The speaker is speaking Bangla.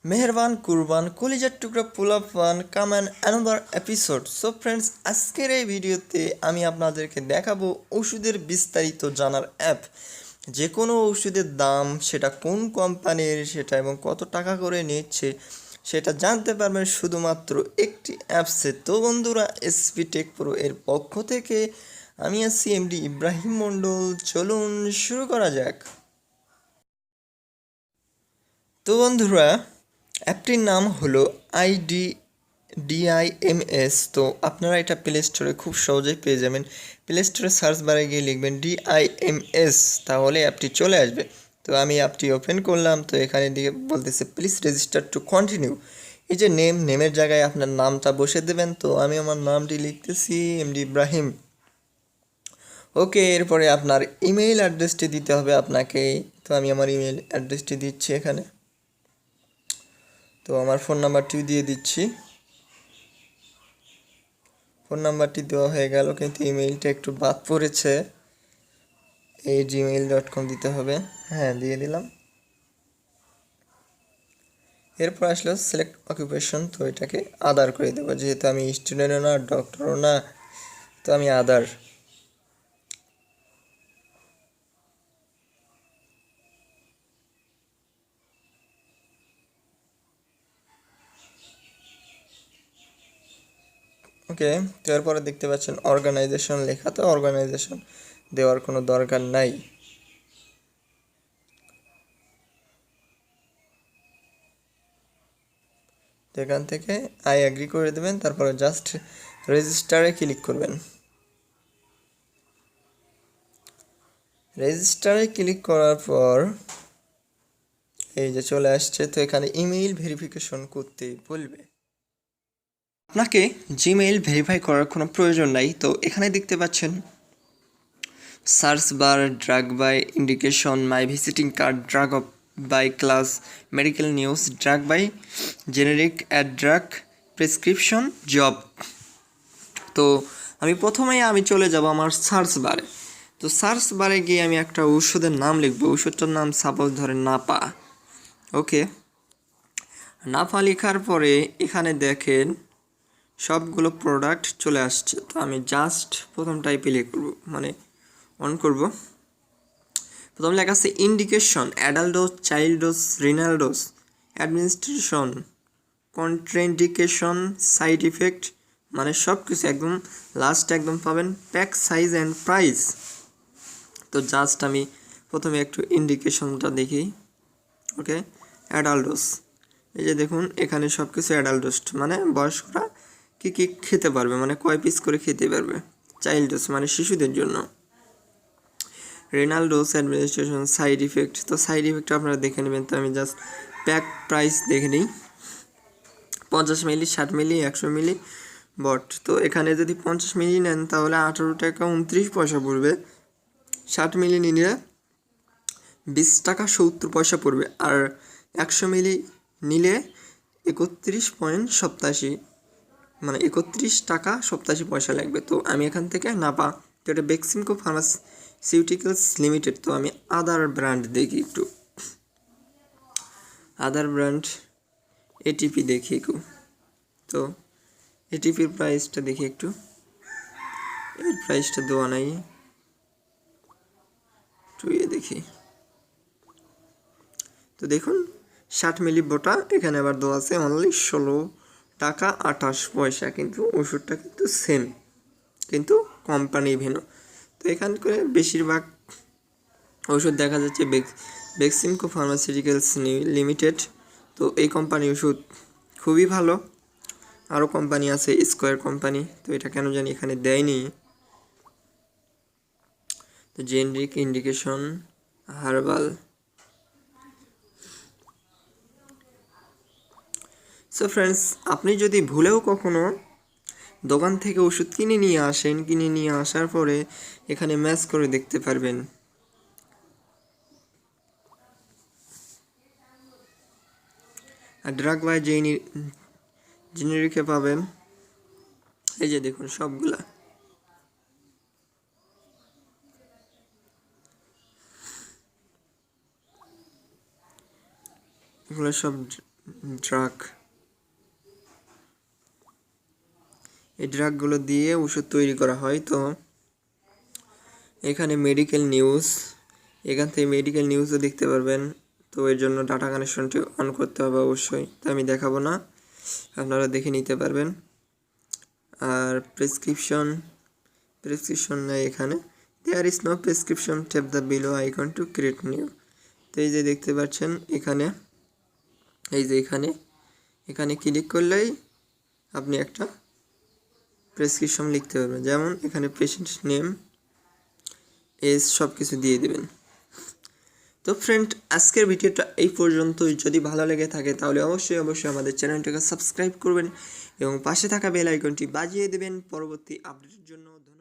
মেহেরবান কুরবান কলিজার টুকরা পোলাপান কাম and another episode. So friends, আজকের এই ভিডিওতে আমি আপনাদেরকে দেখাবো ওষুধের বিস্তারিত জানার অ্যাপ। যে কোনো ওষুধের দাম, সেটা কোন কোম্পানির, সেটা এবং কত টাকা করে নিচ্ছে, সেটা জানতে পারবেন শুধুমাত্র একটি অ্যাপসে। তো বন্ধুরা, এসপি টেক প্রো এর পক্ষ থেকে আমি আছি এমডি ইব্রাহিম মণ্ডল। চলুন শুরু করা যাক। তো বন্ধুরা, অ্যাপটির নাম হলো ডিআইএমএস। তো আপনারা এটা প্লে স্টোরে খুব সহজেই পেয়ে যাবেন। প্লে স্টোরে সার্চ বারে গিয়ে লিখবেন ডিআইএমএস, তাহলে অ্যাপটি চলে আসবে। তো আমি অ্যাপটি ওপেন করলাম। তো এখানে দিকে বলতেছে প্লিজ রেজিস্টার টু কন্টিনিউ। এই যে নেমের জায়গায় আপনার নামটা বসে দেবেন। তো আমি আমার নামটি লিখতেছি এমডি ইব্রাহিম। ওকে, এরপরে আপনার ইমেইল অ্যাড্রেসটি দিতে হবে আপনাকে। তো আমি আমার ইমেইল অ্যাড্রেসটি দিচ্ছি এখানে। তো আমার ফোন নাম্বারটিও দিয়ে দিচ্ছি। ফোন নাম্বারটি দেওয়া হয়ে গেল, কিন্তু ইমেইলটা একটু বাদ পড়েছে। এই gmail.com দিতে হবে। হ্যাঁ, দিয়ে দিলাম। এরপর আসলো সিলেক্ট অকুপেশন। তো এটাকে আদার করে দেবো, যেহেতু আমি স্টুডেন্টও না, ডক্টরও না, তো আমি আদার। ওকে, তো এরপরে দেখতে পাচ্ছেন অর্গানাইজেশন লেখা। তো অর্গানাইজেশন দেওয়ার কোনো দরকার নাই। তো এখান থেকে আই অ্যাগ্রি করে দেবেন, তারপরে জাস্ট রেজিস্টারে ক্লিক করবেন। রেজিস্টারে ক্লিক করার পর এই যে চলে আসছে। তো এখানে ইমেইল ভেরিফিকেশন করতে বলবে। আপনাকে জিমেইল ভেরিফাই করার কোনো প্রয়োজন নাই। তো এখানে দেখতে পাচ্ছেন search bar, drug by indication, my visiting card, drug by class, medical news, drug by generic, add drug, prescription, job. তো আমি চলে যাব আমার সার্চ বারে। তো সার্চ বারে গিয়ে আমি একটা ওষুধের নাম লিখবো। ওষুধটার নাম সাপোজ ধরেন নাপা। ওকে, নাপা লেখার পরে এখানে দেখেন সবগুলো প্রোডাক্ট চলে আসছে। তো আমি জাস্ট প্রথমটাই প্লে করব, মানে অন করব। প্রথম লেখা আছে indication, adult dose, child dose, renal dose, administration, contraindication, side effect, মানে সব কিছু একদম লাস্ট একদম পাবেন, প্যাক সাইজ অ্যান্ড প্রাইস। তো জাস্ট আমি প্রথমে একটু ইন্ডিকেশনটা দেখি। ওকে, অ্যাডাল্ট ডোজ। এই যে দেখুন এখানে সব কিছু অ্যাডাল্ট ডোজ, মানে বয়স্করা কী কী খেতে পারবে, মানে কয় পিস করে খেতে পারবে। চাইল্ড ডোজ মানে শিশুদের জন্য। Renal dose, administration, side effect. তো সাইড ইফেক্ট আপনারা দেখে নেবেন। তো আমি জাস্ট প্যাক প্রাইস দেখে নিই। 50 মিলি, 60 মিলি, 100 মিলি বট। তো এখানে যদি 50 মিলি নেন তাহলে 18 টাকা 29 পয়সা পড়বে। 60 মিলি নিলে 20 টাকা 70 পয়সা পড়বে। আর 100 মিলি নিলে 31.87, মানে 31 টাকা 87 পয়সা লাগবে। তো আমি এখান থেকে নাপা, তো এটা বেক্সিমকো ফার্মাসিউটিক্যালস লিমিটেড। তো আমি আদার ব্র্যান্ড দেখি একটু, আদার ব্র্যান্ড এটিপি দেখি একটু। তো এটিপির প্রাইসটা দেখি একটু, এর প্রাইসটা দেওয়া নাই, একটু দেখি। তো দেখুন 60 মিলি বোটা এখানে আবার দেওয়া আছে অনলি 16 টাকা 28 পয়সা, কিন্তু ওষুধটা কিন্তু সেম, কিন্তু কোম্পানি ভিন্ন। তো এখান করে বেশিরভাগ ওষুধ দেখা যাচ্ছে বেক্সিমকো ফার্মাসিউটিক্যালস লিমিটেড। তো এই কোম্পানি ওষুধ খুবই ভালো। আরও কোম্পানি আছে, স্কোয়ার কোম্পানি। তো এটা কেন জানি এখানে দেয়নি। তো generic, indication, herbal. So friends, আপনি যদি ভুলেও কখনো দোকান থেকে ওষুধ কিনে নিয়ে আসার পরে এখানে ম্যাচ করে দেখতে পারবেন। আর ড্রাগ বাই জেনেরিকে পাবেন। এই যে দেখুন সবগুলা, এগুলো সব ড্রাগ, এই ড্রাগগুলো দিয়ে ওষুধ তৈরি করা হয়। তো এখানে মেডিকেল নিউজ, এখান থেকে মেডিকেল নিউজও দেখতে পারবেন। তো এর জন্য ডাটা কানেকশনটি অন করতে হবে অবশ্যই, তো আমি দেখাবো না, আপনারা দেখে নিতে পারবেন। আর প্রেসক্রিপশন নেই এখানে, there is no prescription, tap the below icon to create new. তো এই যে দেখতে পাচ্ছেন এখানে, এই যে এখানে ক্লিক করলেই আপনি একটা প্রেসক্রিপশন লিখতে পারবেন, যেমন এখানে পেশেন্ট নেম, এজ সব কিছু দিয়ে দেবেন। তো ফ্রেন্ড, আজকের ভিডিওটা এই পর্যন্তই। যদি ভালো লেগে থাকে তাহলে অবশ্যই আমাদের চ্যানেলটাকে সাবস্ক্রাইব করবেন এবং পাশে থাকা বেল আইকনটি বাজিয়ে দেবেন পরবর্তী আপডেটের জন্য। ধন্যবাদ।